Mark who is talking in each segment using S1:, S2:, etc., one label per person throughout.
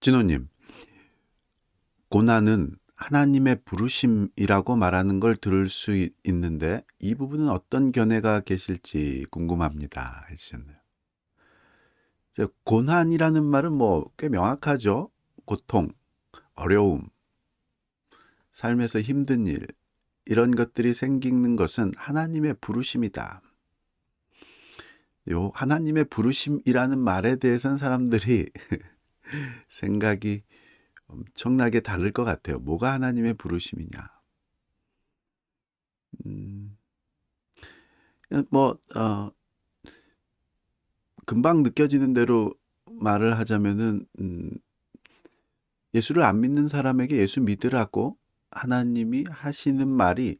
S1: 진호님, 고난은 하나님의 부르심이라고 말하는 걸 들을 수 있는데 이 부분은 어떤 견해가 계실지 궁금합니다. 해주셨네요. 이제 고난이라는 말은 뭐 꽤 명확하죠. 고통, 어려움, 삶에서 힘든 일, 이런 것들이 생기는 것은 하나님의 부르심이다. 요 하나님의 부르심이라는 말에 대해서는 사람들이 생각이 엄청나게 다를 것 같아요. 뭐가 하나님의 부르심이냐? 음, 뭐, 금방 느껴지는 대로 말을 하자면은, 예수를 안 믿는 사람에게 예수 믿으라고 하나님이 하시는 말이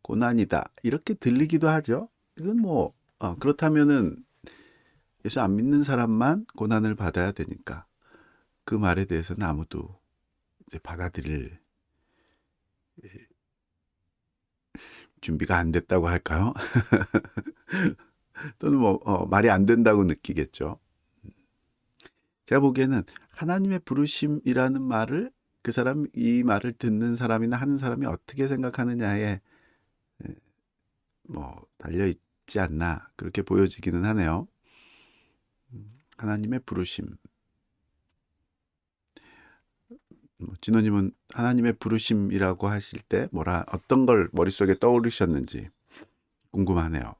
S1: 고난이다. 이렇게 들리기도 하죠. 이건 뭐, 그렇다면은 예수 안 믿는 사람만 고난을 받아야 되니까 그 말에 대해서는 아무도 이제 받아들일 준비가 안 됐다고 할까요? 또는 뭐, 말이 안 된다고 느끼겠죠. 제가 보기에는 하나님의 부르심이라는 말을 그 사람, 이 말을 듣는 사람이나 하는 사람이 어떻게 생각하느냐에 뭐 달려 있지 않나 그렇게 보여지기는 하네요. 하나님의 부르심. 진호님은 하나님의 부르심이라고 하실 때 뭐라 어떤 걸 머릿속에 떠오르셨는지 궁금하네요.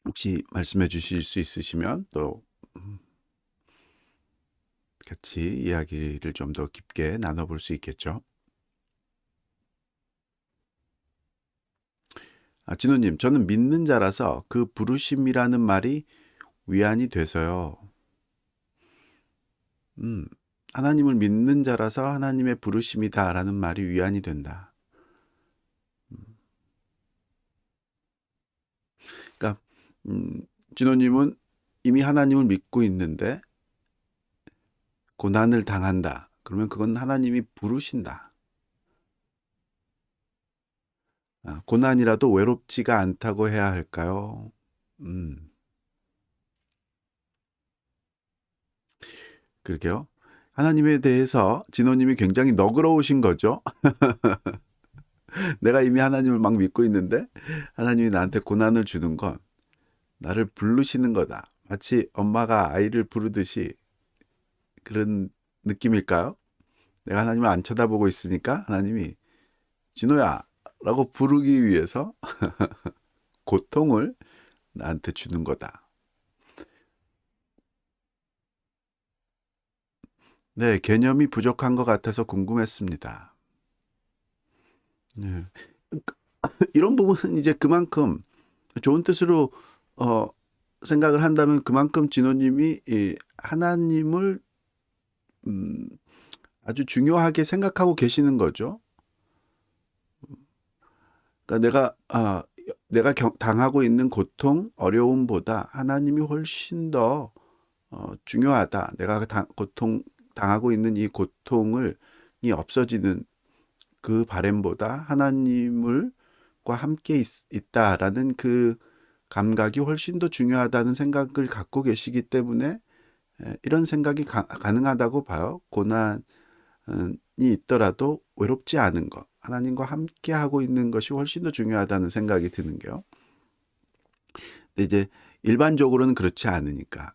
S1: 혹시 말씀해 주실 수 있으시면 또 같이 이야기를 좀 더 깊게 나눠볼 수 있겠죠. 진호님, 저는 믿는 자라서 그 부르심이라는 말이 위안이 돼서요. 음, 하나님을 믿는 자라서 하나님의 부르심이다라는 말이 위안이 된다. 그러니까 음, 진호님은 이미 하나님을 믿고 있는데 고난을 당한다. 그러면 그건 하나님이 부르신다. 고난이라도 외롭지가 않다고 해야 할까요? 음, 그러게요. 하나님에 대해서 진호님이 굉장히 너그러우신 거죠. 내가 이미 하나님을 막 믿고 있는데 하나님이 나한테 고난을 주는 건 나를 부르시는 거다. 마치 엄마가 아이를 부르듯이 그런 느낌일까요? 내가 하나님을 안 쳐다보고 있으니까 하나님이 진호야 라고 부르기 위해서 고통을 나한테 주는 거다. 네, 개념이 부족한 것 같아서 궁금했습니다. 네. 이런 부분은 이제 그만큼 좋은 뜻으로 어, 생각을 한다면 그만큼 진호님이 이 하나님을 음, 아주 중요하게 생각하고 계시는 거죠. 그러니까 내가 당하고 있는 고통, 어려움보다 하나님이 훨씬 더 중요하다. 내가 고통 당하고 있는 이 고통을 이 없어지는 그 바램보다 하나님을과 함께 있다라는 그 감각이 훨씬 더 중요하다는 생각을 갖고 계시기 때문에 이런 생각이 가능하다고 봐요. 고난이 있더라도 외롭지 않은 것, 하나님과 함께 하고 있는 것이 훨씬 더 중요하다는 생각이 드는 게요. 근데 이제 일반적으로는 그렇지 않으니까.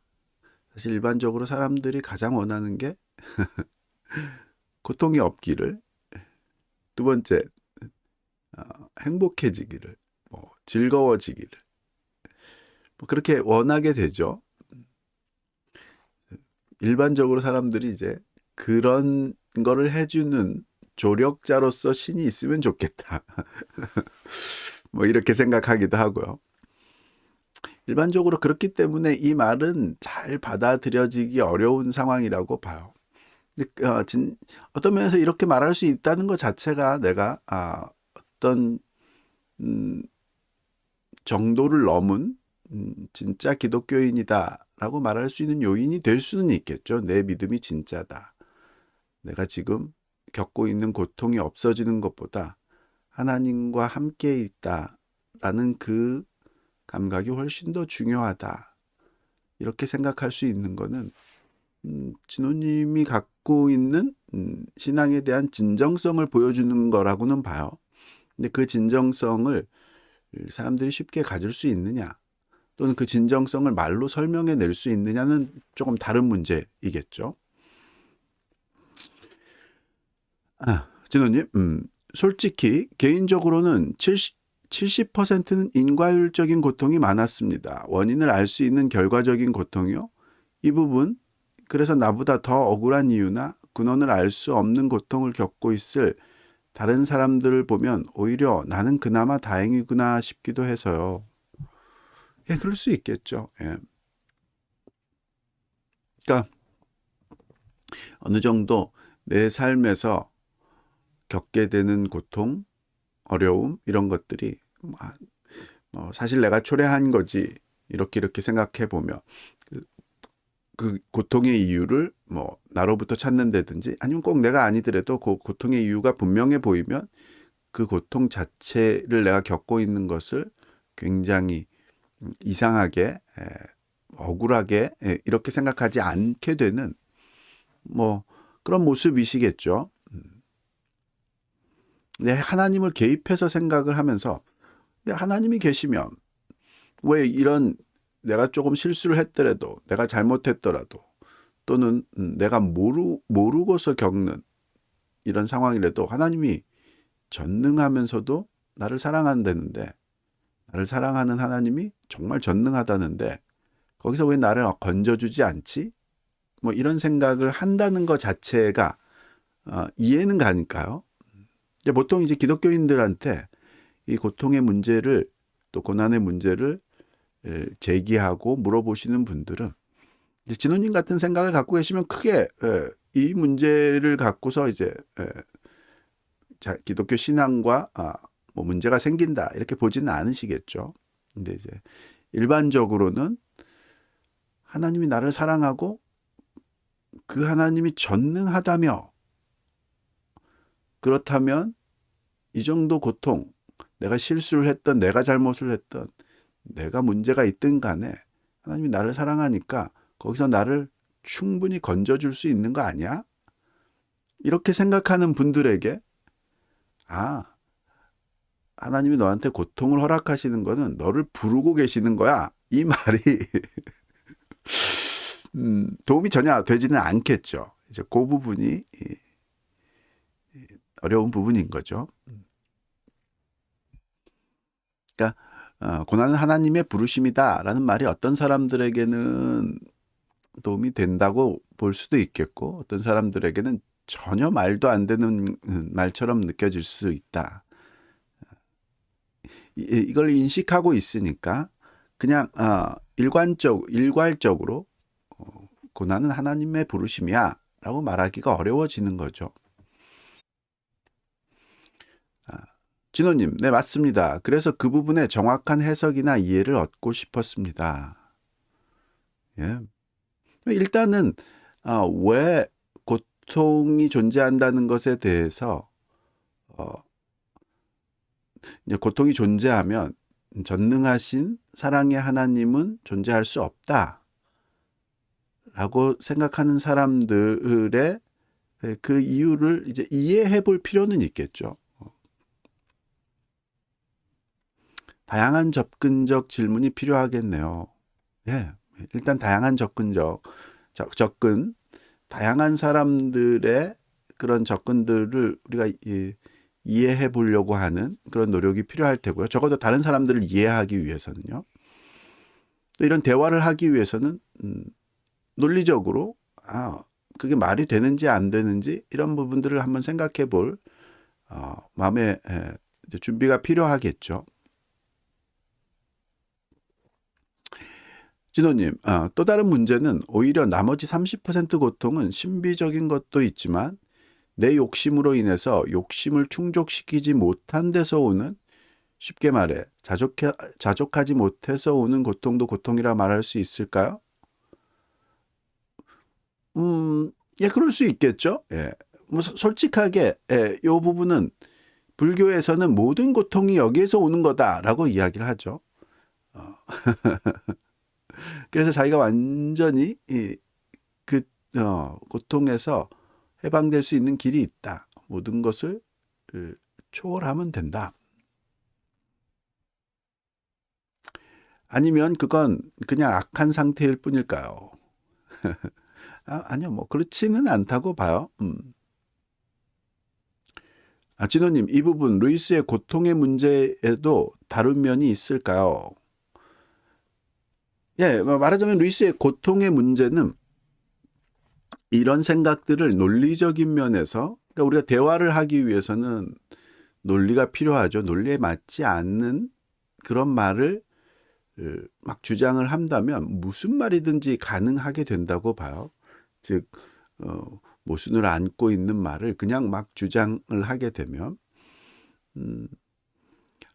S1: 사실 일반적으로 사람들이 가장 원하는 게 고통이 없기를, 두 번째, 행복해지기를, 뭐 즐거워지기를, 뭐 그렇게 원하게 되죠. 일반적으로 사람들이 이제 그런 거를 해주는 조력자로서 신이 있으면 좋겠다. 뭐 이렇게 생각하기도 하고요. 일반적으로 그렇기 때문에 이 말은 잘 받아들여지기 어려운 상황이라고 봐요. 어떤 면에서 이렇게 말할 수 있다는 것 자체가 내가 어떤 음, 정도를 넘은 진짜 기독교인이다라고 말할 수 있는 요인이 될 수는 있겠죠. 내 믿음이 진짜다. 내가 지금 겪고 있는 고통이 없어지는 것보다 하나님과 함께 있다라는 그 감각이 훨씬 더 중요하다. 이렇게 생각할 수 있는 거는 진호님이 갖고 있는 신앙에 대한 진정성을 보여주는 거라고는 봐요. 근데 그 진정성을 사람들이 쉽게 가질 수 있느냐, 또는 그 진정성을 말로 설명해 낼 수 있느냐는 조금 다른 문제이겠죠. 진호님, 솔직히 개인적으로는 70%는 인과율적인 고통이 많았습니다. 원인을 알 수 있는 결과적인 고통이요. 이 부분, 그래서 나보다 더 억울한 이유나 근원을 알 수 없는 고통을 겪고 있을 다른 사람들을 보면 오히려 나는 그나마 다행이구나 싶기도 해서요. 예, 그럴 수 있겠죠. 예. 그러니까 어느 정도 내 삶에서 겪게 되는 고통, 어려움 이런 것들이 사실 내가 초래한 거지 이렇게 생각해 보면 그 고통의 이유를 뭐 나로부터 찾는다든지 아니면 꼭 내가 아니더라도 그 고통의 이유가 분명해 보이면 그 고통 자체를 내가 겪고 있는 것을 굉장히 이상하게 억울하게 이렇게 생각하지 않게 되는 뭐 그런 모습이시겠죠. 네, 하나님을 개입해서 생각을 하면서 하나님이 계시면 왜 이런 내가 조금 실수를 했더라도 내가 잘못했더라도 또는 내가 모르고서 겪는 이런 상황이라도 하나님이 전능하면서도 나를 사랑한다는데 나를 사랑하는 하나님이 정말 전능하다는데 거기서 왜 나를 건져주지 않지? 뭐 이런 생각을 한다는 것 자체가 이해는 가니까요. 보통 이제 기독교인들한테 이 고통의 문제를 또 고난의 문제를 제기하고 물어보시는 분들은 이제 진호님 같은 생각을 갖고 계시면 크게 이 문제를 갖고서 이제 기독교 신앙과 뭐 문제가 생긴다 이렇게 보지는 않으시겠죠. 근데 이제 일반적으로는 하나님이 나를 사랑하고 그 하나님이 전능하다며 그렇다면 이 정도 고통, 내가 실수를 했던, 내가 잘못을 했던, 내가 문제가 있든 간에 하나님이 나를 사랑하니까 거기서 나를 충분히 건져줄 수 있는 거 아니야? 이렇게 생각하는 분들에게 하나님이 너한테 고통을 허락하시는 거는 너를 부르고 계시는 거야. 이 말이 도움이 전혀 되지는 않겠죠. 이제 그 부분이 어려운 부분인 거죠. 그러니까 고난은 하나님의 부르심이다라는 말이 어떤 사람들에게는 도움이 된다고 볼 수도 있겠고 어떤 사람들에게는 전혀 말도 안 되는 말처럼 느껴질 수 있다. 이걸 인식하고 있으니까 그냥 일괄적으로 고난은 하나님의 부르심이야 라고 말하기가 어려워지는 거죠. 진호님, 네, 맞습니다. 그래서 그 부분에 정확한 해석이나 이해를 얻고 싶었습니다. 예. 일단은 왜 고통이 존재한다는 것에 대해서 이제 고통이 존재하면 전능하신 사랑의 하나님은 존재할 수 없다. 라고 생각하는 사람들의 그 이유를 이제 이해해 볼 필요는 있겠죠. 다양한 접근적 질문이 필요하겠네요. 예. 일단 다양한 접근, 다양한 사람들의 그런 접근들을 우리가 이해해 보려고 하는 그런 노력이 필요할 테고요. 적어도 다른 사람들을 이해하기 위해서는요. 또 이런 대화를 하기 위해서는 논리적으로 그게 말이 되는지 안 되는지 이런 부분들을 한번 생각해 볼 마음의 준비가 필요하겠죠. 진호님, 또 다른 문제는 오히려 나머지 30% 고통은 신비적인 것도 있지만 내 욕심으로 인해서 욕심을 충족시키지 못한 데서 오는 쉽게 말해 자족하지 못해서 오는 고통도 고통이라 말할 수 있을까요? 예, 그럴 수 있겠죠. 예. 뭐 솔직하게 이 부분은 불교에서는 모든 고통이 여기에서 오는 거다라고 이야기를 하죠. 그래서 자기가 완전히 그 고통에서 해방될 수 있는 길이 있다. 모든 것을 초월하면 된다. 아니면 그건 그냥 악한 상태일 뿐일까요? 아니요, 뭐 그렇지는 않다고 봐요. 진호님, 이 부분 루이스의 고통의 문제에도 다른 면이 있을까요? 예, 말하자면 루이스의 고통의 문제는 이런 생각들을 논리적인 면에서, 그러니까 우리가 대화를 하기 위해서는 논리가 필요하죠. 논리에 맞지 않는 그런 말을 막 주장을 한다면 무슨 말이든지 가능하게 된다고 봐요. 즉 모순을 안고 있는 말을 그냥 막 주장을 하게 되면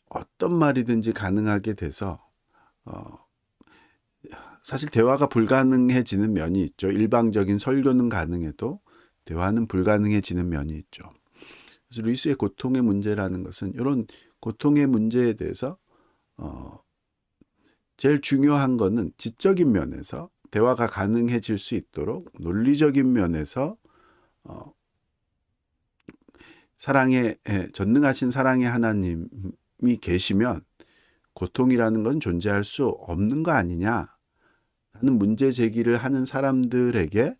S1: 어떤 말이든지 가능하게 돼서 사실 대화가 불가능해지는 면이 있죠. 일방적인 설교는 가능해도 대화는 불가능해지는 면이 있죠. 그래서 루이스의 고통의 문제라는 것은 이런 고통의 문제에 대해서 제일 중요한 거는 지적인 면에서 대화가 가능해질 수 있도록 논리적인 면에서 사랑의 전능하신 사랑의 하나님이 계시면 고통이라는 건 존재할 수 없는 거 아니냐라는 문제 제기를 하는 사람들에게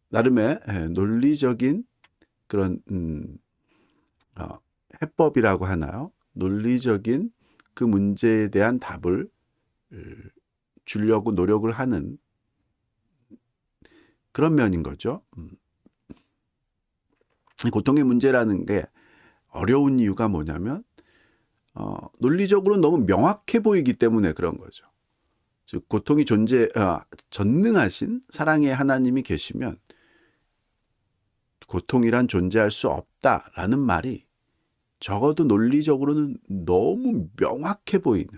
S1: 나름의 논리적인 그런 해법이라고 하나요? 논리적인 그 문제에 대한 답을 주려고 노력을 하는 그런 면인 거죠. 고통의 문제라는 게 어려운 이유가 뭐냐면 논리적으로 너무 명확해 보이기 때문에 그런 거죠. 즉 고통이 전능하신 사랑의 하나님이 계시면 고통이란 존재할 수 없다라는 말이 적어도 논리적으로는 너무 명확해 보이는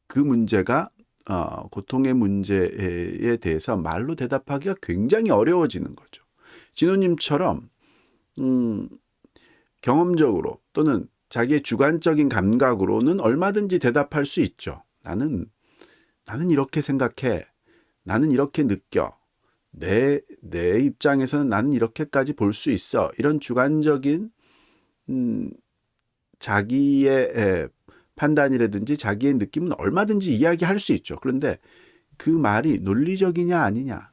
S1: 그 문제가 고통의 문제에 대해서 말로 대답하기가 굉장히 어려워지는 거죠. 진호님처럼 경험적으로 또는 자기의 주관적인 감각으로는 얼마든지 대답할 수 있죠. 나는 이렇게 생각해. 나는 이렇게 느껴. 내 입장에서는 나는 이렇게까지 볼 수 있어. 이런 주관적인 자기의 판단이라든지 자기의 느낌은 얼마든지 이야기할 수 있죠. 그런데 그 말이 논리적이냐 아니냐,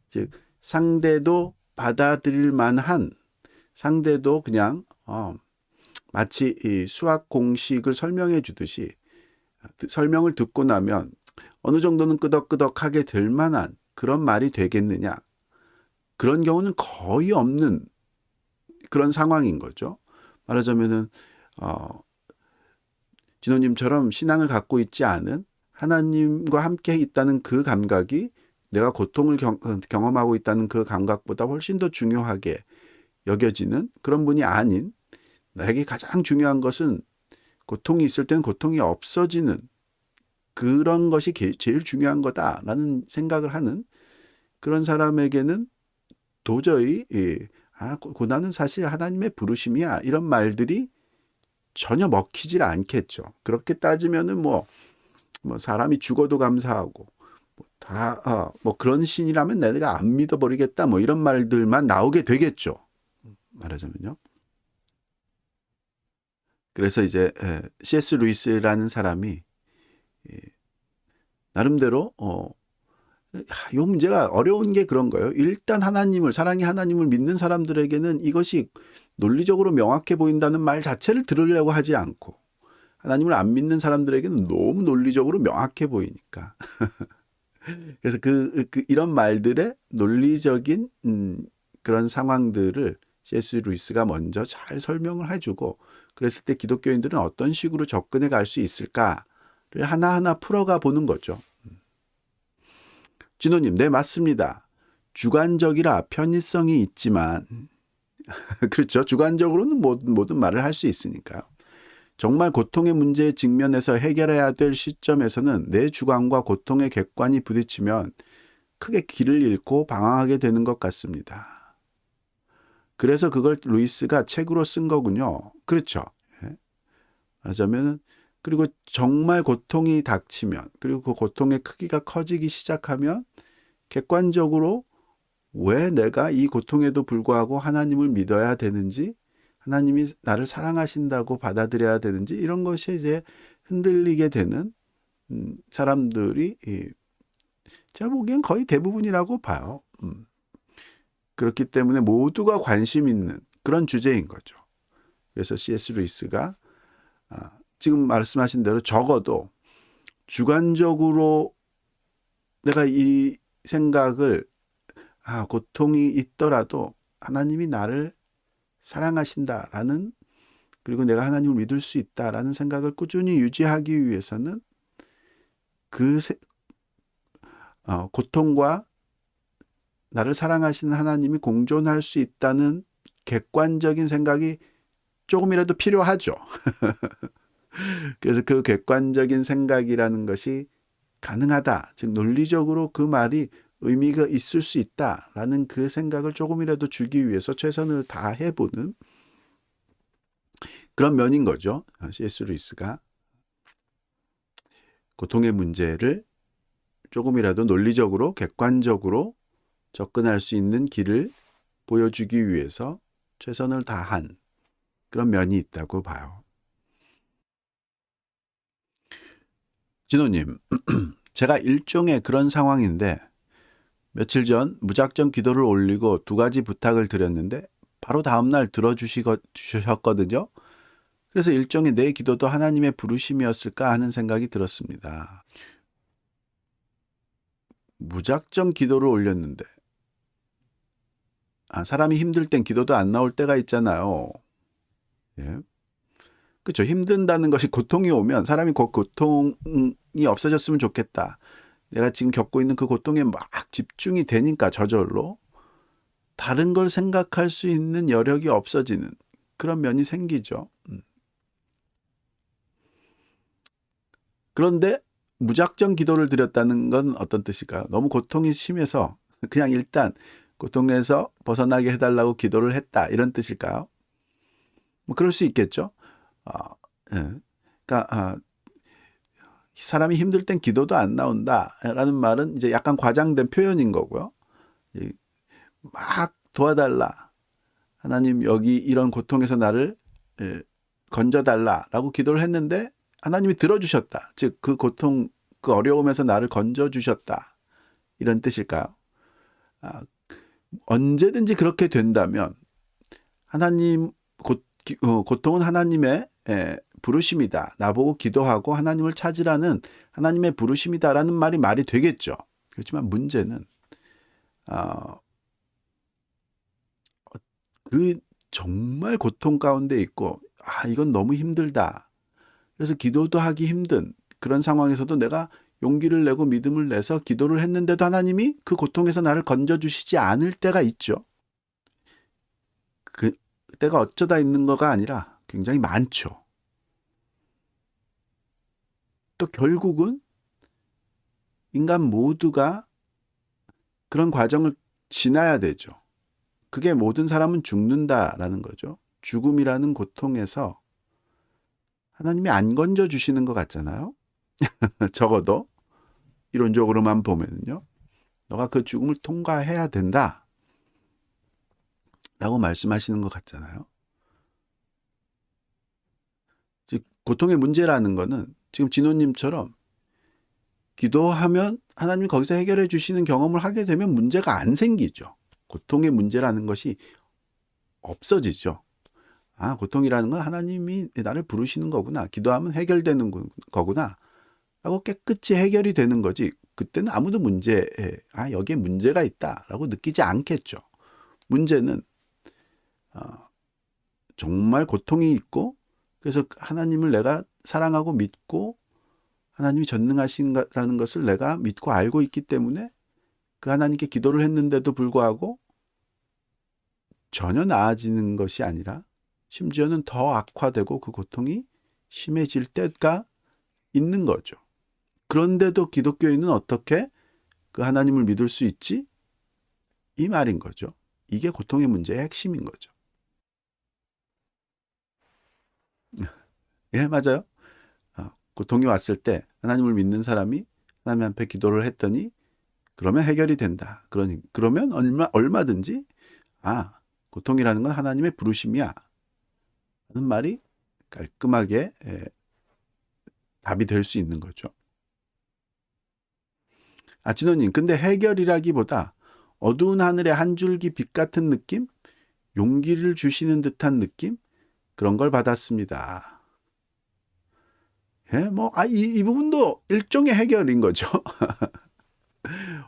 S1: 즉 상대도 받아들일 만한, 상대도 그냥 마치 이 수학 공식을 설명해 주듯이 설명을 듣고 나면 어느 정도는 끄덕끄덕하게 될 만한 그런 말이 되겠느냐, 그런 경우는 거의 없는 그런 상황인 거죠. 말하자면은 진호님처럼 신앙을 갖고 있지 않은, 하나님과 함께 있다는 그 감각이 내가 고통을 경험하고 있다는 그 감각보다 훨씬 더 중요하게 여겨지는 그런 분이 아닌, 나에게 가장 중요한 것은 고통이 있을 때는 고통이 없어지는 그런 것이 제일 중요한 거다라는 생각을 하는 그런 사람에게는 도저히 고난은 사실 하나님의 부르심이야, 이런 말들이 전혀 먹히질 않겠죠. 그렇게 따지면은 뭐 사람이 죽어도 감사하고 뭐 그런 신이라면 내가 안 믿어버리겠다, 뭐 이런 말들만 나오게 되겠죠. 말하자면요. 그래서 이제 C.S. 루이스라는 사람이 나름대로 이 문제가 어려운 게 그런 거예요. 일단 사랑의 하나님을 믿는 사람들에게는 이것이 논리적으로 명확해 보인다는 말 자체를 들으려고 하지 않고, 하나님을 안 믿는 사람들에게는 너무 논리적으로 명확해 보이니까. 그래서 이런 말들의 논리적인 그런 상황들을 C.S. 루이스가 먼저 잘 설명을 해주고, 그랬을 때 기독교인들은 어떤 식으로 접근해 갈 수 있을까를 하나하나 풀어가 보는 거죠. 진호님, 네, 맞습니다. 주관적이라 편의성이 있지만 그렇죠. 주관적으로는 모든 말을 할 수 있으니까요. 정말 고통의 문제에 직면해서 해결해야 될 시점에서는 내 주관과 고통의 객관이 부딪히면 크게 길을 잃고 방황하게 되는 것 같습니다. 그래서 그걸 루이스가 책으로 쓴 거군요. 그렇죠. 하자면은, 그리고 정말 고통이 닥치면, 그리고 그 고통의 크기가 커지기 시작하면 객관적으로 왜 내가 이 고통에도 불구하고 하나님을 믿어야 되는지, 하나님이 나를 사랑하신다고 받아들여야 되는지, 이런 것이 이제 흔들리게 되는 사람들이 제가 보기엔 거의 대부분이라고 봐요. 그렇기 때문에 모두가 관심 있는 그런 주제인 거죠. 그래서 C.S. 루이스가 지금 말씀하신 대로 적어도 주관적으로 내가 이 생각을 고통이 있더라도 하나님이 나를 사랑하신다라는, 그리고 내가 하나님을 믿을 수 있다라는 생각을 꾸준히 유지하기 위해서는 그 고통과 나를 사랑하시는 하나님이 공존할 수 있다는 객관적인 생각이 조금이라도 필요하죠. 그래서 그 객관적인 생각이라는 것이 가능하다, 즉 논리적으로 그 말이 의미가 있을 수 있다라는 그 생각을 조금이라도 주기 위해서 최선을 다해보는 그런 면인 거죠. C.S. 루이스가 고통의 문제를 조금이라도 논리적으로 객관적으로 접근할 수 있는 길을 보여주기 위해서 최선을 다한 그런 면이 있다고 봐요. 진호님, 제가 일종의 그런 상황인데 며칠 전 무작정 기도를 올리고 2가지 부탁을 드렸는데 바로 다음날 들어주셨거든요. 그래서 일종의 내 기도도 하나님의 부르심이었을까 하는 생각이 들었습니다. 무작정 기도를 올렸는데 사람이 힘들 땐 기도도 안 나올 때가 있잖아요. 예. 그렇죠. 힘든다는 것이, 고통이 오면 사람이 고통이 없어졌으면 좋겠다, 내가 지금 겪고 있는 그 고통에 막 집중이 되니까 저절로 다른 걸 생각할 수 있는 여력이 없어지는 그런 면이 생기죠. 그런데 무작정 기도를 드렸다는 건 어떤 뜻일까요? 너무 고통이 심해서 그냥 일단 고통에서 벗어나게 해달라고 기도를 했다, 이런 뜻일까요? 뭐 그럴 수 있겠죠. 예. 그러니까 사람이 힘들 땐 기도도 안 나온다라는 말은 이제 약간 과장된 표현인 거고요. 막 도와달라, 하나님 여기 이런 고통에서 나를 건져달라라고 기도를 했는데 하나님이 들어주셨다, 즉 그 고통, 그 어려움에서 나를 건져주셨다, 이런 뜻일까요? 언제든지 그렇게 된다면 하나님, 고통은 하나님의 부르심이다, 나보고 기도하고 하나님을 찾으라는 하나님의 부르심이다라는 말이 되겠죠. 그렇지만 문제는 그 정말 고통 가운데 있고 이건 너무 힘들다, 그래서 기도도 하기 힘든 그런 상황에서도 내가 용기를 내고 믿음을 내서 기도를 했는데도 하나님이 그 고통에서 나를 건져주시지 않을 때가 있죠. 그 때가 어쩌다 있는 거가 아니라 굉장히 많죠. 또 결국은 인간 모두가 그런 과정을 지나야 되죠. 그게 모든 사람은 죽는다라는 거죠. 죽음이라는 고통에서 하나님이 안 건져주시는 것 같잖아요. 적어도 이론적으로만 보면요, 너가 그 죽음을 통과해야 된다 라고 말씀하시는 것 같잖아요. 즉 고통의 문제라는 거는 지금 진호님처럼 기도하면 하나님이 거기서 해결해 주시는 경험을 하게 되면 문제가 안 생기죠. 고통의 문제라는 것이 없어지죠. 고통이라는 건 하나님이 나를 부르시는 거구나, 기도하면 해결되는 거구나 라고 깨끗이 해결이 되는 거지, 그때는 아무도 여기에 문제가 있다라고 느끼지 않겠죠. 문제는 정말 고통이 있고, 그래서 하나님을 내가 사랑하고 믿고 하나님이 전능하신다는 것을 내가 믿고 알고 있기 때문에 그 하나님께 기도를 했는데도 불구하고 전혀 나아지는 것이 아니라 심지어는 더 악화되고 그 고통이 심해질 때가 있는 거죠. 그런데도 기독교인은 어떻게 그 하나님을 믿을 수 있지? 이 말인 거죠. 이게 고통의 문제의 핵심인 거죠. 예, 맞아요. 고통이 왔을 때 하나님을 믿는 사람이 하나님 앞에 기도를 했더니 그러면 해결이 된다. 그러면 얼마든지 고통이라는 건 하나님의 부르심이야 하는 말이 깔끔하게 답이 될 수 있는 거죠. 진호님, 근데 해결이라기보다 어두운 하늘에 한 줄기 빛 같은 느낌? 용기를 주시는 듯한 느낌? 그런 걸 받았습니다. 이 부분도 일종의 해결인 거죠.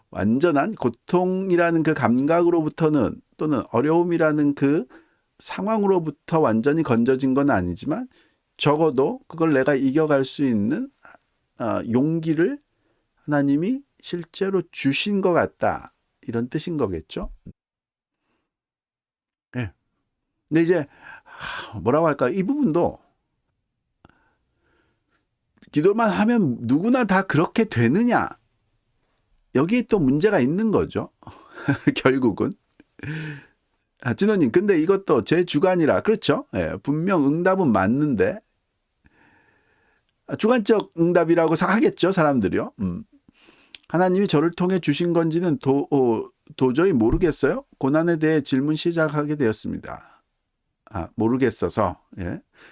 S1: 완전한 고통이라는 그 감각으로부터는, 또는 어려움이라는 그 상황으로부터 완전히 건져진 건 아니지만 적어도 그걸 내가 이겨갈 수 있는 용기를 하나님이 실제로 주신 것 같다. 이런 뜻인 거겠죠. 네. 근데 이제 뭐라고 할까? 이 부분도 기도만 하면 누구나 다 그렇게 되느냐? 여기에 또 문제가 있는 거죠. 결국은. 진호님, 근데 이것도 제 주관이라, 그렇죠? 분명 응답은 맞는데, 주관적 응답이라고 하겠죠, 사람들이요. 하나님이 저를 통해 주신 건지는 도저히 모르겠어요. 고난에 대해 질문 시작하게 되었습니다. 모르겠어서.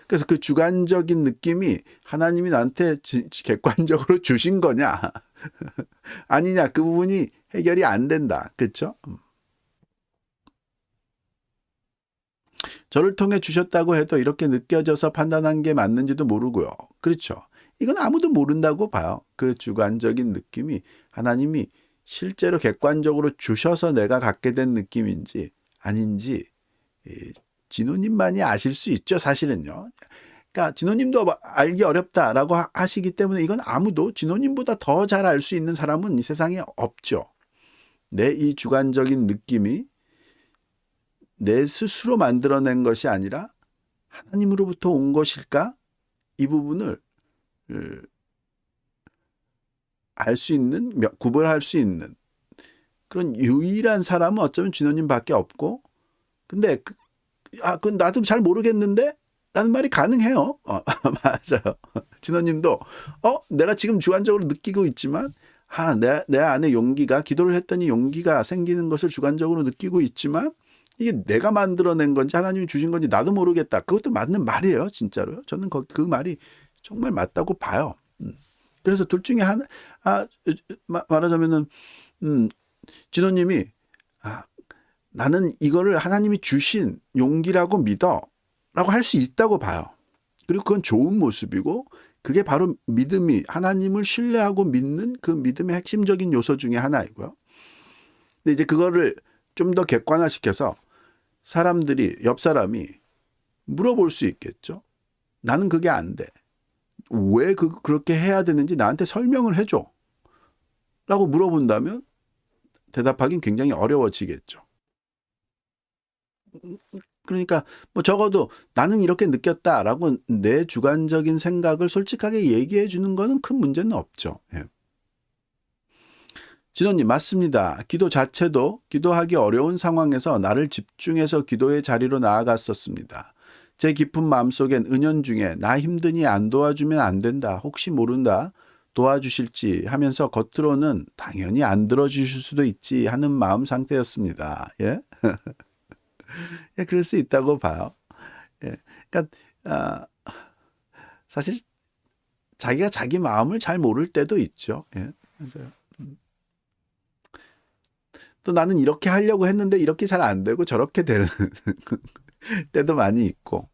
S1: 그래서 그 주관적인 느낌이 하나님이 나한테 객관적으로 주신 거냐 아니냐, 그 부분이 해결이 안 된다. 그렇죠? 저를 통해 주셨다고 해도 이렇게 느껴져서 판단한 게 맞는지도 모르고요. 그렇죠. 이건 아무도 모른다고 봐요. 그 주관적인 느낌이 하나님이 실제로 객관적으로 주셔서 내가 갖게 된 느낌인지 아닌지 진호님만이 아실 수 있죠, 사실은요. 그러니까 진호님도 알기 어렵다라고 하시기 때문에 이건 아무도 진호님보다 더 잘 알 수 있는 사람은 이 세상에 없죠. 내 이 주관적인 느낌이 내 스스로 만들어낸 것이 아니라 하나님으로부터 온 것일까? 이 부분을 알 수 있는, 구별할 수 있는 그런 유일한 사람은 어쩌면 진호님밖에 없고, 근데 그건 나도 잘 모르겠는데? 라는 말이 가능해요. 맞아요. 진호님도 내가 지금 주관적으로 느끼고 있지만 내 안에 용기가, 기도를 했더니 용기가 생기는 것을 주관적으로 느끼고 있지만 이게 내가 만들어낸 건지 하나님이 주신 건지 나도 모르겠다. 그것도 맞는 말이에요. 진짜로요. 저는 그 말이 정말 맞다고 봐요. 그래서 둘 중에 하나, 말하자면은 진호님이 나는 이거를 하나님이 주신 용기라고 믿어 라고 할 수 있다고 봐요. 그리고 그건 좋은 모습이고, 그게 바로 믿음이, 하나님을 신뢰하고 믿는 그 믿음의 핵심적인 요소 중에 하나이고요. 근데 이제 그거를 좀 더 객관화시켜서 옆 사람이 물어볼 수 있겠죠. 나는 그게 안 돼. 왜 그렇게 해야 되는지 나한테 설명을 해줘. 라고 물어본다면 대답하긴 굉장히 어려워지겠죠. 그러니까 적어도 나는 이렇게 느꼈다라고 내 주관적인 생각을 솔직하게 얘기해 주는 거는 큰 문제는 없죠. 진호님, 맞습니다. 기도 자체도 기도하기 어려운 상황에서 나를 집중해서 기도의 자리로 나아갔었습니다. 제 깊은 마음속엔 은연중에 나 힘드니 안 도와주면 안 된다, 혹시 모른다, 도와주실지 하면서 겉으로는 당연히 안 들어주실 수도 있지 하는 마음 상태였습니다. 그럴 수 있다고 봐요. 그러니까 사실 자기가 자기 마음을 잘 모를 때도 있죠. 맞아요. 또 나는 이렇게 하려고 했는데 이렇게 잘 안 되고 저렇게 되는 때도 많이 있고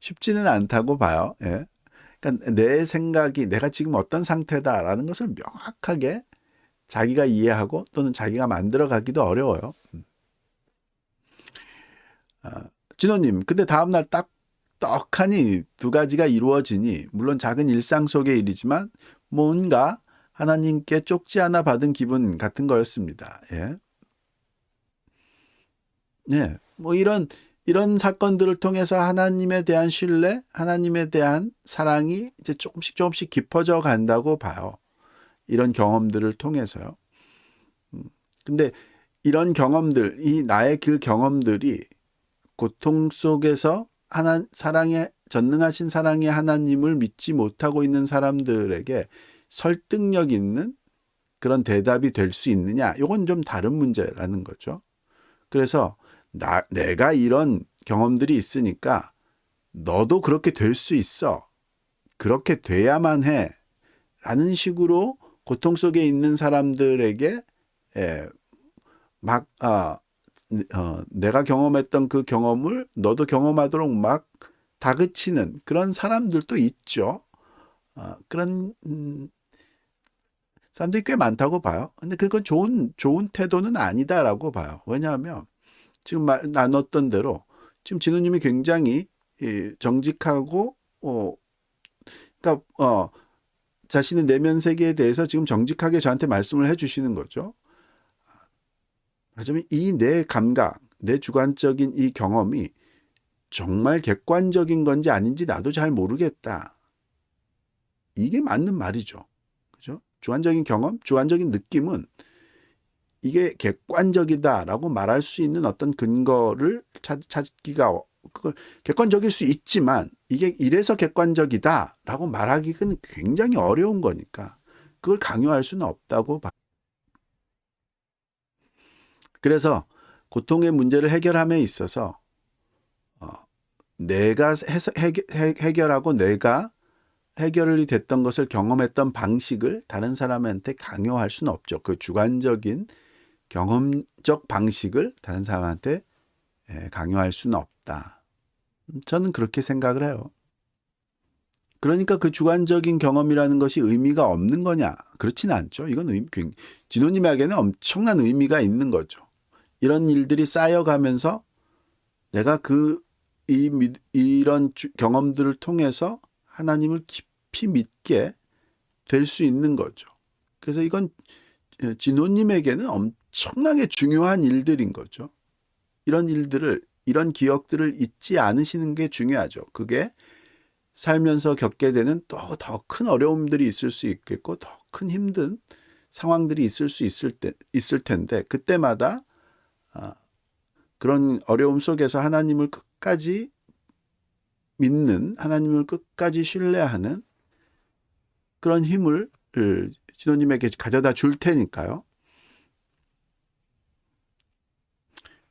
S1: 쉽지는 않다고 봐요. 그러니까 내 생각이 내가 지금 어떤 상태다라는 것을 명확하게 자기가 이해하고 또는 자기가 만들어가기도 어려워요. 진호님, 근데 다음날 떡하니 두 가지가 이루어지니 물론 작은 일상 속의 일이지만 뭔가 하나님께 쪽지 하나 받은 기분 같은 거였습니다. 이런 사건들을 통해서 하나님에 대한 신뢰, 하나님에 대한 사랑이 이제 조금씩 깊어져 간다고 봐요. 이런 경험들을 통해서요. 근데 이런 경험들, 나의 그 경험들이 고통 속에서 전능하신 사랑의 하나님을 믿지 못하고 있는 사람들에게 설득력 있는 그런 대답이 될 수 있느냐? 이건 좀 다른 문제라는 거죠. 그래서 내가 이런 경험들이 있으니까 너도 그렇게 될 수 있어. 그렇게 돼야만 해. 라는 식으로 고통 속에 있는 사람들에게 막 내가 경험했던 그 경험을 너도 경험하도록 막 다그치는 그런 사람들도 있죠. 그런 사람들이 꽤 많다고 봐요. 근데 그건 좋은 태도는 아니다라고 봐요. 왜냐하면 지금 나눴던 대로 지금 진우님이 굉장히 정직하고 그러니까 자신의 내면 세계에 대해서 지금 정직하게 저한테 말씀을 해주시는 거죠. 하지만 이 내 감각, 내 주관적인 이 경험이 정말 객관적인 건지 아닌지 나도 잘 모르겠다. 이게 맞는 말이죠. 그죠? 주관적인 경험, 주관적인 느낌은 이게 객관적이다라고 말할 수 있는 어떤 근거를 찾기가 그걸 객관적일 수 있지만 이게 이래서 객관적이다라고 말하기는 굉장히 어려운 거니까 그걸 강요할 수는 없다고 봐. 그래서 고통의 문제를 해결함에 있어서 내가 해결하고 내가 해결이 됐던 것을 경험했던 방식을 다른 사람한테 강요할 수는 없죠. 그 주관적인 경험적 방식을 다른 사람한테 강요할 수는 없다. 저는 그렇게 생각을 해요. 그러니까 그 주관적인 경험이라는 것이 의미가 없는 거냐? 그렇지는 않죠. 이건 진호님에게는 엄청난 의미가 있는 거죠. 이런 일들이 쌓여가면서 내가 이런 경험들을 통해서 하나님을 깊이 믿게 될 수 있는 거죠. 그래서 이건 진호님에게는 엄청나게 중요한 일들인 거죠. 이런 기억들을 잊지 않으시는 게 중요하죠. 그게 살면서 겪게 되는 또 더 큰 어려움들이 있을 수 있겠고 더 큰 힘든 상황들이 있을 텐데 그때마다 그런 어려움 속에서 하나님을 끝까지 믿는, 하나님을 끝까지 신뢰하는 그런 힘을 진호님에게 가져다 줄 테니까요.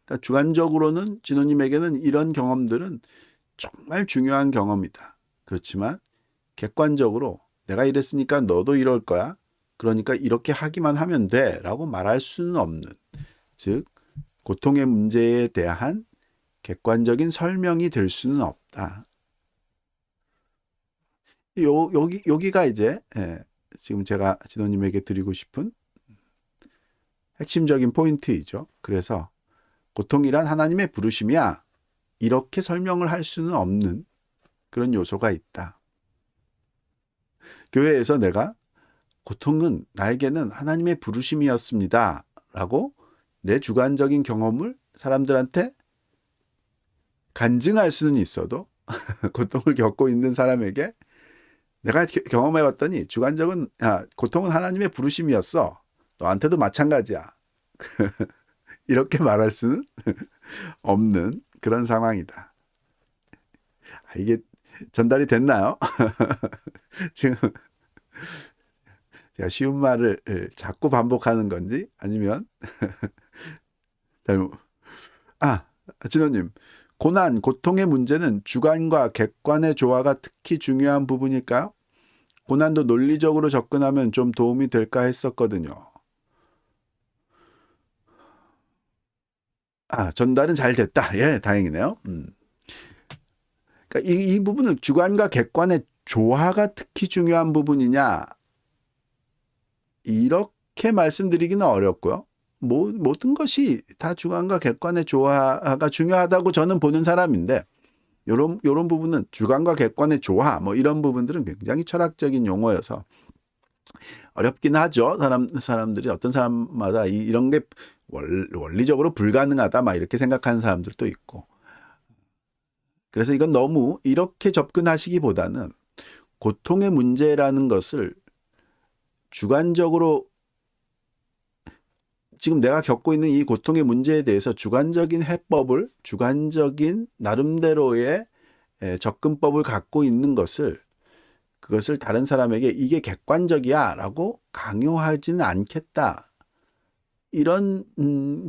S1: 그러니까 주관적으로는 진호님에게는 이런 경험들은 정말 중요한 경험이다. 그렇지만 객관적으로 내가 이랬으니까 너도 이럴 거야. 그러니까 이렇게 하기만 하면 돼. 라고 말할 수는 없는. 즉 고통의 문제에 대한 객관적인 설명이 될 수는 없다. 여기가 이제 지금 제가 진호님에게 드리고 싶은 핵심적인 포인트이죠. 그래서 고통이란 하나님의 부르심이야. 이렇게 설명을 할 수는 없는 그런 요소가 있다. 교회에서 내가 고통은 나에게는 하나님의 부르심이었습니다. 라고 내 주관적인 경험을 사람들한테 간증할 수는 있어도 고통을 겪고 있는 사람에게 내가 경험해봤더니 고통은 하나님의 부르심이었어. 너한테도 마찬가지야. 이렇게 말할 수는 없는 그런 상황이다. 이게 전달이 됐나요? 지금 제가 쉬운 말을 자꾸 반복하는 건지 아니면 진호님, 고통의 문제는 주관과 객관의 조화가 특히 중요한 부분일까요? 고난도 논리적으로 접근하면 좀 도움이 될까 했었거든요. 전달은 잘 됐다. 예, 다행이네요. 그러니까 이 부분은 주관과 객관의 조화가 특히 중요한 부분이냐? 이렇게 말씀드리기는 어렵고요. 모든 것이 다 주관과 객관의 조화가 중요하다고 저는 보는 사람인데 요런 부분은 주관과 객관의 조화 이런 부분들은 굉장히 철학적인 용어여서 어렵긴 하죠. 사람들이 어떤 사람마다 이런 게 원리적으로 불가능하다 이렇게 생각하는 사람들도 있고 그래서 이건 너무 이렇게 접근하시기보다는 고통의 문제라는 것을 주관적으로 지금 내가 겪고 있는 이 고통의 문제에 대해서 주관적인 해법을 주관적인 나름대로의 접근법을 갖고 있는 것을 그것을 다른 사람에게 이게 객관적이야 라고 강요하지는 않겠다. 이런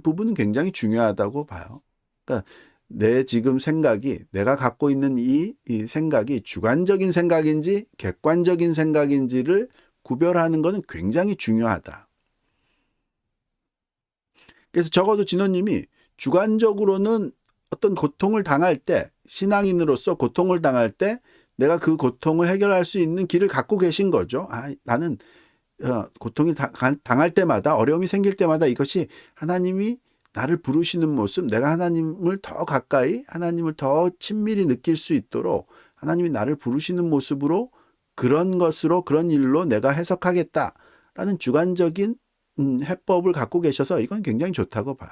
S1: 부분은 굉장히 중요하다고 봐요. 그러니까 내 지금 생각이, 내가 갖고 있는 이 생각이 주관적인 생각인지 객관적인 생각인지를 구별하는 것은 굉장히 중요하다. 그래서 적어도 진호님이 주관적으로는 어떤 고통을 당할 때, 신앙인으로서 고통을 당할 때 내가 그 고통을 해결할 수 있는 길을 갖고 계신 거죠. 나는 고통을 당할 때마다, 어려움이 생길 때마다 이것이 하나님이 나를 부르시는 모습, 내가 하나님을 더 가까이, 하나님을 더 친밀히 느낄 수 있도록 하나님이 나를 부르시는 모습으로, 그런 것으로, 그런 일로 내가 해석하겠다라는 주관적인 해법을 갖고 계셔서 이건 굉장히 좋다고 봐요.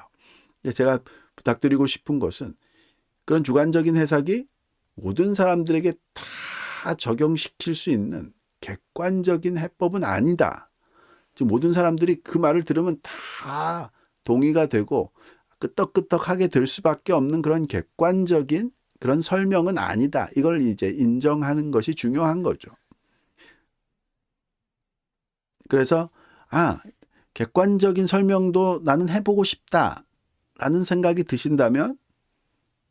S1: 제가 부탁드리고 싶은 것은 그런 주관적인 해석이 모든 사람들에게 다 적용시킬 수 있는 객관적인 해법은 아니다. 지금 모든 사람들이 그 말을 들으면 다 동의가 되고 끄떡끄떡하게 될 수밖에 없는 그런 객관적인 그런 설명은 아니다. 이걸 이제 인정하는 것이 중요한 거죠. 그래서 객관적인 설명도 나는 해보고 싶다라는 생각이 드신다면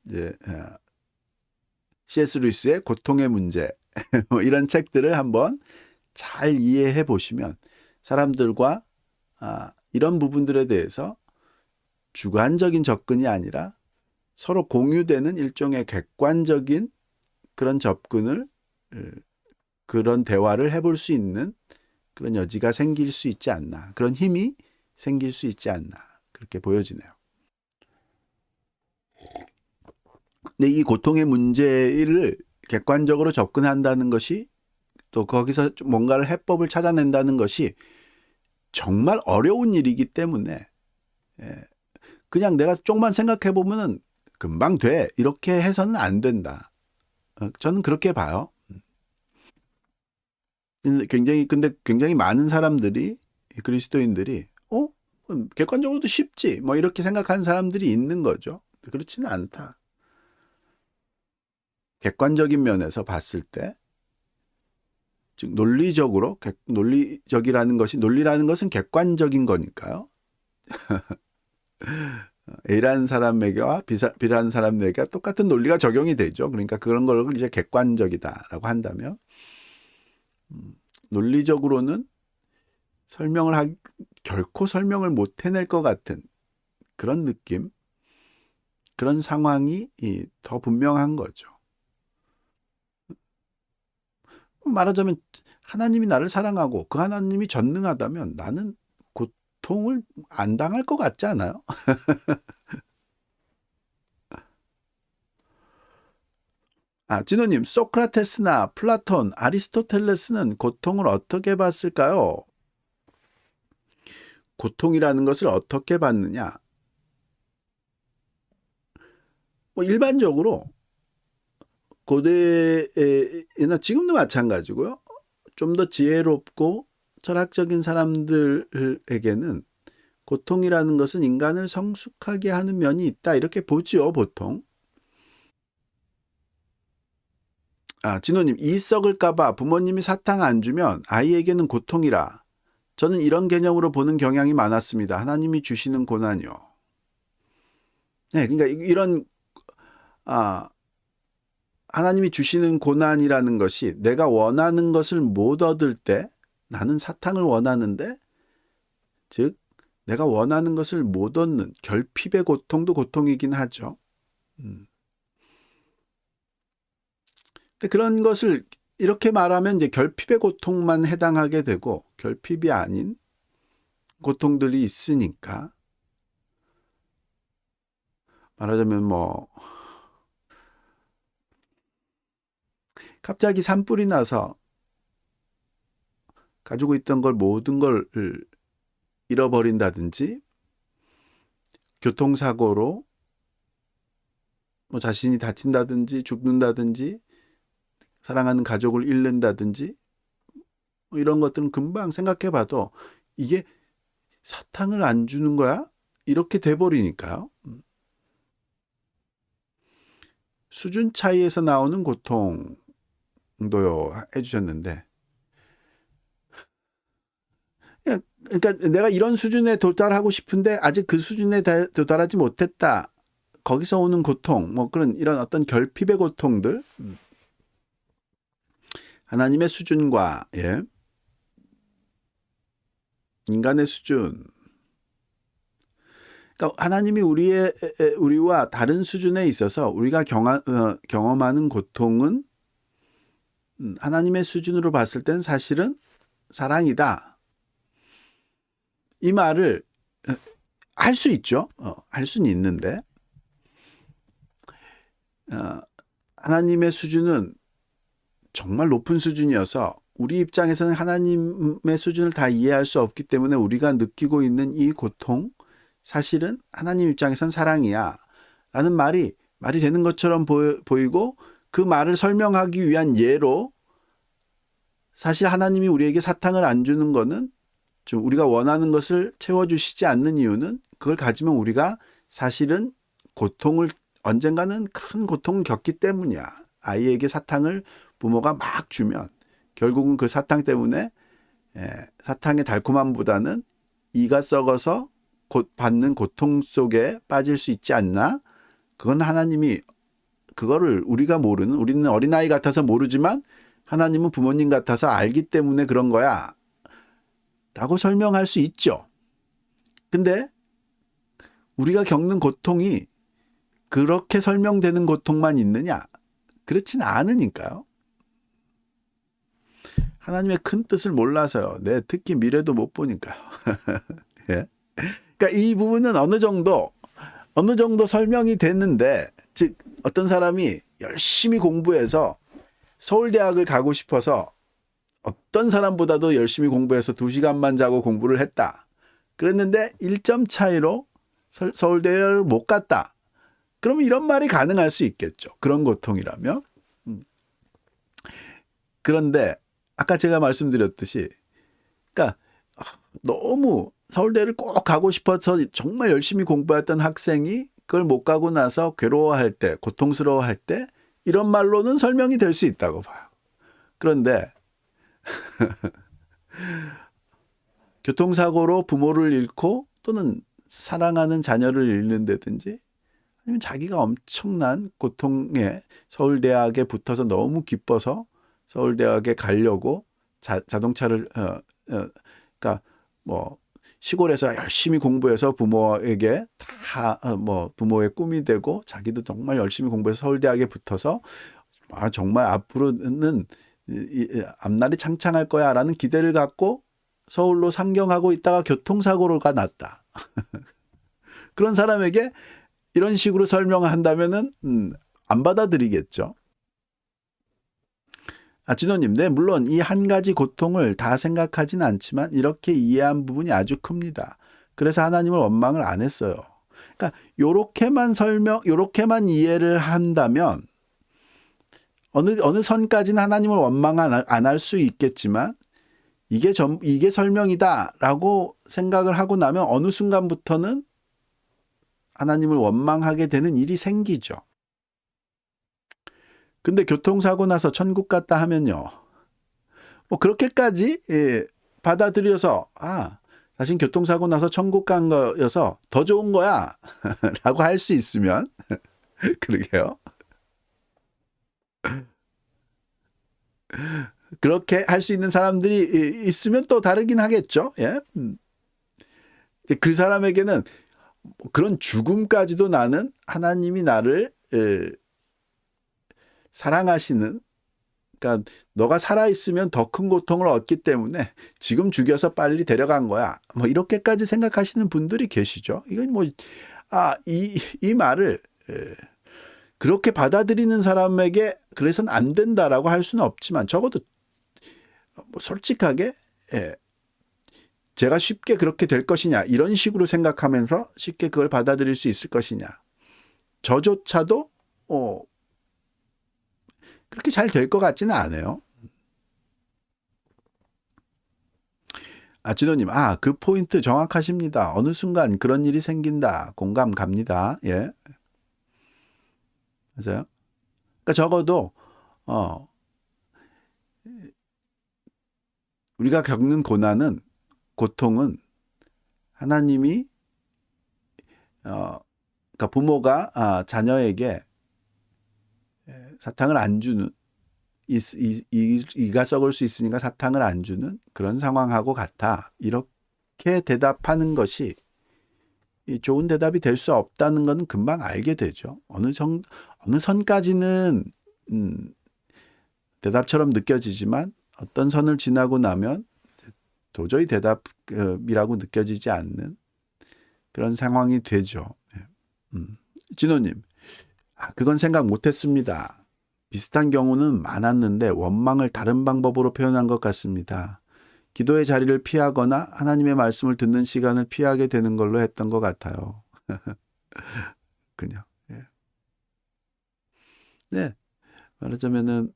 S1: 이제 C.S. 루이스의 고통의 문제 이런 책들을 한번 잘 이해해 보시면 사람들과 이런 부분들에 대해서 주관적인 접근이 아니라 서로 공유되는 일종의 객관적인 그런 접근을, 그런 대화를 해볼 수 있는 그런 여지가 생길 수 있지 않나, 그런 힘이 생길 수 있지 않나, 그렇게 보여지네요. 근데 이 고통의 문제를 객관적으로 접근한다는 것이, 또 거기서 뭔가를 해법을 찾아낸다는 것이 정말 어려운 일이기 때문에 그냥 내가 조금만 생각해 보면은 금방 돼, 이렇게 해서는 안 된다. 저는 그렇게 봐요. 근데 굉장히 많은 사람들이, 그리스도인들이 객관적으로도 쉽지 뭐 이렇게 생각하는 사람들이 있는 거죠. 그렇지는 않다. 객관적인 면에서 봤을 때, 즉 논리적이라는 것이, 논리라는 것은 객관적인 거니까요. A라는 사람에게와 B라는 사람에게 똑같은 논리가 적용이 되죠. 그러니까 그런 걸 이제 객관적이다라고 한다면, 논리적으로는 결코 설명을 못 해낼 것 같은 그런 느낌, 그런 상황이 더 분명한 거죠. 말하자면 하나님이 나를 사랑하고 그 하나님이 전능하다면 나는 고통을 안 당할 것 같지 않아요? 진호님, 소크라테스나 플라톤, 아리스토텔레스는 고통을 어떻게 봤을까요? 고통이라는 것을 어떻게 봤느냐? 일반적으로 고대나 지금도 마찬가지고요. 좀 더 지혜롭고 철학적인 사람들에게는 고통이라는 것은 인간을 성숙하게 하는 면이 있다, 이렇게 보지요, 보통. 진호님, 이 썩을까봐 부모님이 사탕 안 주면 아이에게는 고통이라. 저는 이런 개념으로 보는 경향이 많았습니다. 하나님이 주시는 고난이요. 네, 그러니까 이런 하나님이 주시는 고난이라는 것이, 내가 원하는 것을 못 얻을 때, 나는 사탕을 원하는데, 즉 내가 원하는 것을 못 얻는 결핍의 고통도 고통이긴 하죠. 근데 그런 것을 이렇게 말하면 이제 결핍의 고통만 해당하게 되고 결핍이 아닌 고통들이 있으니까, 말하자면 갑자기 산불이 나서 가지고 있던 걸, 모든 걸 잃어버린다든지, 교통사고로 자신이 다친다든지 죽는다든지, 사랑하는 가족을 잃는다든지, 이런 것들은 금방 생각해봐도 이게 사탕을 안 주는 거야? 이렇게 돼버리니까요. 수준 차이에서 나오는 고통, 정도요 해주셨는데, 그러니까 내가 이런 수준에 도달하고 싶은데 아직 그 수준에 도달하지 못했다. 거기서 오는 고통, 뭐 그런 이런 어떤 결핍의 고통들, 하나님의 수준과 인간의 수준. 그러니까 하나님이 우리와 다른 수준에 있어서 우리가 경험하는 고통은 하나님의 수준으로 봤을 땐 사실은 사랑이다. 이 말을 할 수 있죠. 할 수는 있는데 하나님의 수준은 정말 높은 수준이어서 우리 입장에서는 하나님의 수준을 다 이해할 수 없기 때문에 우리가 느끼고 있는 이 고통, 사실은 하나님 입장에선 사랑이야 라는 말이 되는 것처럼 보이고, 그 말을 설명하기 위한 예로 사실 하나님이 우리에게 사탕을 안 주는 거는 좀 우리가 원하는 것을 채워주시지 않는 이유는 그걸 가지면 우리가 사실은 고통을 언젠가는 큰 고통을 겪기 때문이야. 아이에게 사탕을 부모가 막 주면 결국은 그 사탕 때문에 사탕의 달콤함보다는 이가 썩어서 받는 고통 속에 빠질 수 있지 않나? 그건 하나님이, 그거를 우리가 모르는, 우리는 어린아이 같아서 모르지만 하나님은 부모님 같아서 알기 때문에 그런 거야 라고 설명할 수 있죠. 근데 우리가 겪는 고통이 그렇게 설명되는 고통만 있느냐? 그렇진 않으니까요. 하나님의 큰 뜻을 몰라서요. 특히 미래도 못 보니까요. 예? 그러니까 이 부분은 어느 정도 설명이 됐는데, 즉 어떤 사람이 열심히 공부해서 서울대학을 가고 싶어서 어떤 사람보다도 열심히 공부해서 2시간만 자고 공부를 했다. 그랬는데 1점 차이로 서울대를 못 갔다. 그러면 이런 말이 가능할 수 있겠죠. 그런 고통이라면. 그런데 아까 제가 말씀드렸듯이, 그러니까 너무 서울대를 꼭 가고 싶어서 정말 열심히 공부했던 학생이 그걸 못 가고 나서 괴로워할 때, 고통스러워할 때 이런 말로는 설명이 될 수 있다고 봐요. 그런데 교통사고로 부모를 잃고 또는 사랑하는 자녀를 잃는다든지, 아니면 자기가 엄청난 고통에 서울대학에 붙어서 너무 기뻐서 서울대학에 가려고 자동차를 그러니까 뭐 시골에서 열심히 공부해서 부모에게 다 부모의 꿈이 되고 자기도 정말 열심히 공부해서 서울대학에 붙어서 정말 앞으로는 앞날이 창창할 거야라는 기대를 갖고 서울로 상경하고 있다가 교통사고가 났다. 그런 사람에게 이런 식으로 설명을 한다면은 안 받아들이겠죠. 진호님, 네, 물론 이 한 가지 고통을 다 생각하진 않지만 이렇게 이해한 부분이 아주 큽니다. 그래서 하나님을 원망을 안 했어요. 그러니까 요렇게만 이해를 한다면 어느 선까지는 하나님을 원망 안 할 수 있겠지만, 이게 설명이다라고 생각을 하고 나면 어느 순간부터는 하나님을 원망하게 되는 일이 생기죠. 근데 교통사고 나서 천국 갔다 하면요, 뭐 그렇게까지 받아들여서 사실 교통사고 나서 천국 간 거여서 더 좋은 거야 라고 할 수 있으면 그러게요. 그렇게 할 수 있는 사람들이 있으면 또 다르긴 하겠죠. 예? 그 사람에게는 그런 죽음까지도 나는 하나님이 나를 사랑하시는, 그러니까 너가 살아있으면 더 큰 고통을 얻기 때문에 지금 죽여서 빨리 데려간 거야, 뭐 이렇게까지 생각하시는 분들이 계시죠. 이건 뭐 이 말을 그렇게 받아들이는 사람에게 그래서는 안 된다라고 할 수는 없지만, 적어도 뭐 솔직하게 제가 쉽게 그렇게 될 것이냐 이런 식으로 생각하면서 쉽게 그걸 받아들일 수 있을 것이냐, 저조차도 그렇게 잘 될 것 같지는 않아요. 진호님, 그 포인트 정확하십니다. 어느 순간 그런 일이 생긴다. 공감 갑니다. 예. 맞아요. 그러니까 적어도 우리가 겪는 고난은, 고통은 하나님이 그러니까 부모가 자녀에게 사탕을 안 주는, 이가 썩을 수 있으니까 사탕을 안 주는 그런 상황하고 같아. 이렇게 대답하는 것이 좋은 대답이 될 수 없다는 것은 금방 알게 되죠. 어느 선까지는 대답처럼 느껴지지만 어떤 선을 지나고 나면 도저히 대답이라고 느껴지지 않는 그런 상황이 되죠. 진호님, 그건 생각 못했습니다. 비슷한 경우는 많았는데 원망을 다른 방법으로 표현한 것 같습니다. 기도의 자리를 피하거나 하나님의 말씀을 듣는 시간을 피하게 되는 걸로 했던 것 같아요. 그냥. 예. 네, 말하자면은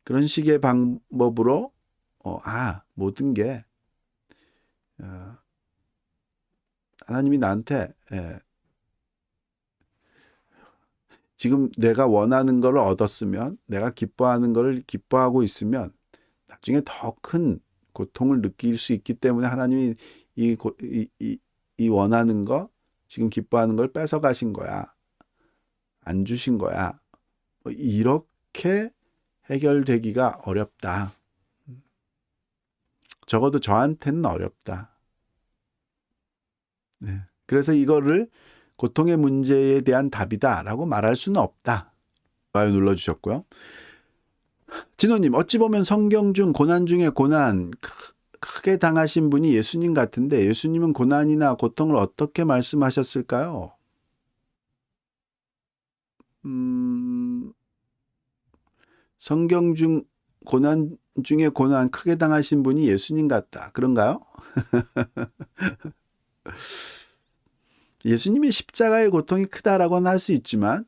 S1: 그런 식의 방법으로 모든 게 하나님이 나한테 지금 내가 원하는 걸 얻었으면, 내가 기뻐하는 걸 기뻐하고 있으면 나중에 더 큰 고통을 느낄 수 있기 때문에 하나님이 이 원하는 거, 지금 기뻐하는 걸 뺏어 가신 거야. 안 주신 거야. 이렇게 해결되기가 어렵다. 적어도 저한테는 어렵다. 네. 그래서 이거를 고통의 문제에 대한 답이다라고 말할 수는 없다. 좋아요 눌러주셨고요. 진호님, 어찌 보면 성경 중 고난 중에 고난 크게 당하신 분이 예수님 같은데 예수님은 고난이나 고통을 어떻게 말씀하셨을까요? 성경 중 고난 중에 고난 크게 당하신 분이 예수님 같다. 그런가요? 예수님의 십자가의 고통이 크다라고는 할 수 있지만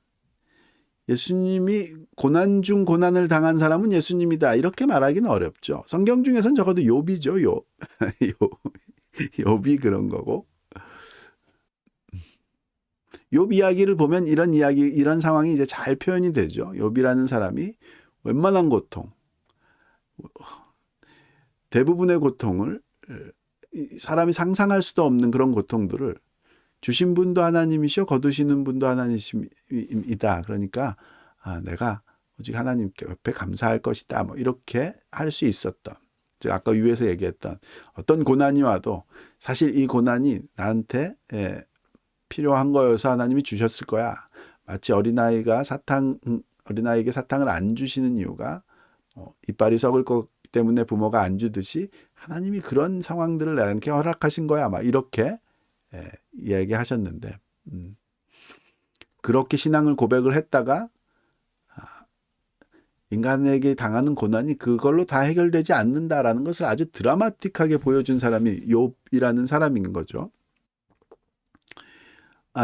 S1: 예수님이 고난 중 고난을 당한 사람은 예수님이다. 이렇게 말하기는 어렵죠. 성경 중에서는 적어도 욥이죠. 욥이 그런 거고. 욥 이야기를 보면 이런 상황이 이제 잘 표현이 되죠. 욥이라는 사람이 웬만한 고통, 대부분의 고통을, 사람이 상상할 수도 없는 그런 고통들을 주신 분도 하나님이시오, 거두시는 분도 하나님이다. 그러니까 내가 오직 하나님께 옆에 감사할 것이다. 뭐 이렇게 할 수 있었던, 즉 아까 위에서 얘기했던 어떤 고난이 와도 사실 이 고난이 나한테 필요한 거여서 하나님이 주셨을 거야. 마치 어린아이에게 사탕을 안 주시는 이유가 이빨이 썩을 것 때문에 부모가 안 주듯이 하나님이 그런 상황들을 나한테 허락하신 거야. 막 이렇게 이야기하셨는데, 그렇게 신앙을 고백을 했다가 인간에게 당하는 고난이 그걸로 다 해결되지 않는다라는 것을 아주 드라마틱하게 보여준 사람이 욥이라는 사람인 거죠.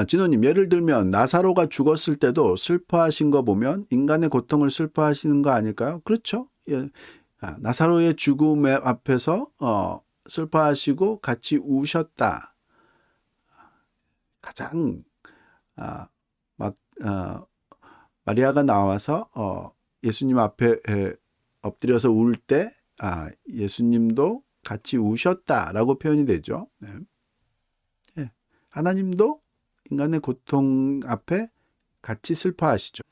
S1: 진호님, 예를 들면 나사로가 죽었을 때도 슬퍼하신 거 보면 인간의 고통을 슬퍼하시는 거 아닐까요? 그렇죠. 예. 나사로의 죽음 앞에서 슬퍼하시고 같이 우셨다. 가장 마리아가 나와서 예수님 앞에 엎드려서 울 때 예수님도 같이 우셨다라고 표현이 되죠. 네. 네. 하나님도 인간의 고통 앞에 같이 슬퍼하시죠.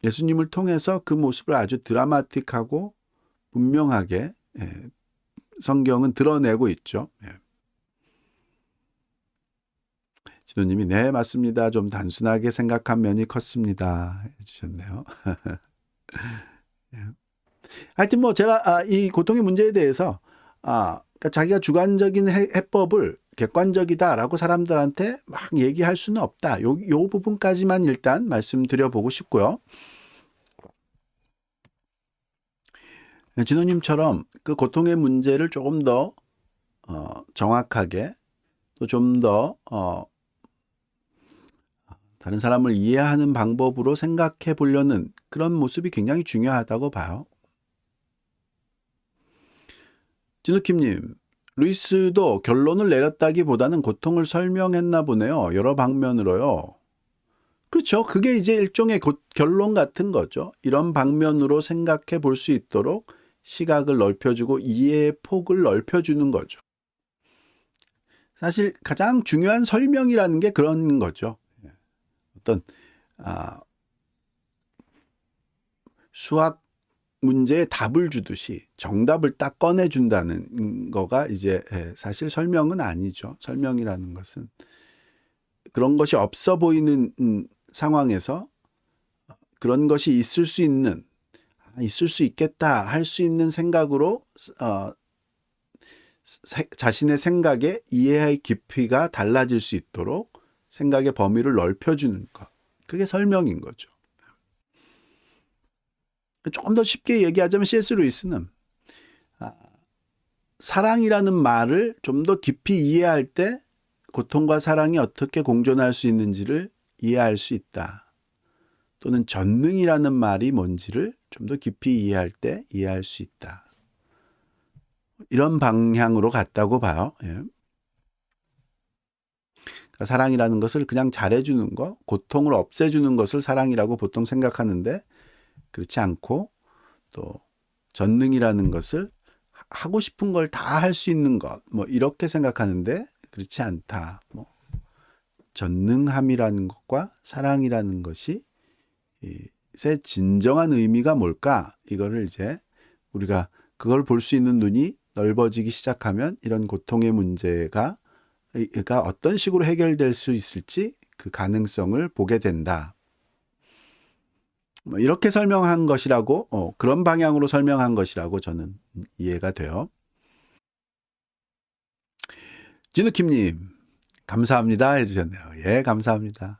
S1: 예수님을 통해서 그 모습을 아주 드라마틱하고 분명하게 성경은 드러내고 있죠. 진호님이 네, 맞습니다. 좀 단순하게 생각한 면이 컸습니다. 해주셨네요. 하여튼 뭐 제가 이 고통의 문제에 대해서 그러니까 자기가 주관적인 해법을 객관적이다라고 사람들한테 막 얘기할 수는 없다. 요 부분까지만 일단 말씀드려보고 싶고요. 진호님처럼 그 고통의 문제를 조금 더 정확하게, 또 좀 더 다른 사람을 이해하는 방법으로 생각해 보려는 그런 모습이 굉장히 중요하다고 봐요. 진우킴님, 루이스도 결론을 내렸다기보다는 고통을 설명했나 보네요. 여러 방면으로요. 그렇죠. 그게 이제 일종의 결론 같은 거죠. 이런 방면으로 생각해 볼 수 있도록 시각을 넓혀주고 이해의 폭을 넓혀주는 거죠. 사실 가장 중요한 설명이라는 게 그런 거죠. 어떤 수학 문제에 답을 주듯이 정답을 딱 꺼내준다는 거가 이제 사실 설명은 아니죠. 설명이라는 것은 그런 것이 없어 보이는 상황에서 그런 것이 있을 수 있겠다 할 수 있는 생각으로 자신의 생각의 이해의 깊이가 달라질 수 있도록 생각의 범위를 넓혀주는 것. 그게 설명인 거죠. 조금 더 쉽게 얘기하자면 C.S. 루이스는 사랑이라는 말을 좀 더 깊이 이해할 때 고통과 사랑이 어떻게 공존할 수 있는지를 이해할 수 있다. 또는 전능이라는 말이 뭔지를 좀 더 깊이 이해할 때 이해할 수 있다. 이런 방향으로 갔다고 봐요. 예. 그러니까 사랑이라는 것을 그냥 잘해주는 것, 고통을 없애주는 것을 사랑이라고 보통 생각하는데 그렇지 않고 또 전능이라는 것을 하고 싶은 걸 다 할 수 있는 것, 뭐 이렇게 생각하는데 그렇지 않다. 뭐 전능함이라는 것과 사랑이라는 것이 의 진정한 의미가 뭘까? 이거를 이제 우리가 그걸 볼 수 있는 눈이 넓어지기 시작하면 이런 고통의 문제가 어떤 식으로 해결될 수 있을지 그 가능성을 보게 된다. 이렇게 설명한 것이라고 그런 방향으로 설명한 것이라고 저는 이해가 돼요. 진우킴님 감사합니다 해주셨네요. 예, 감사합니다.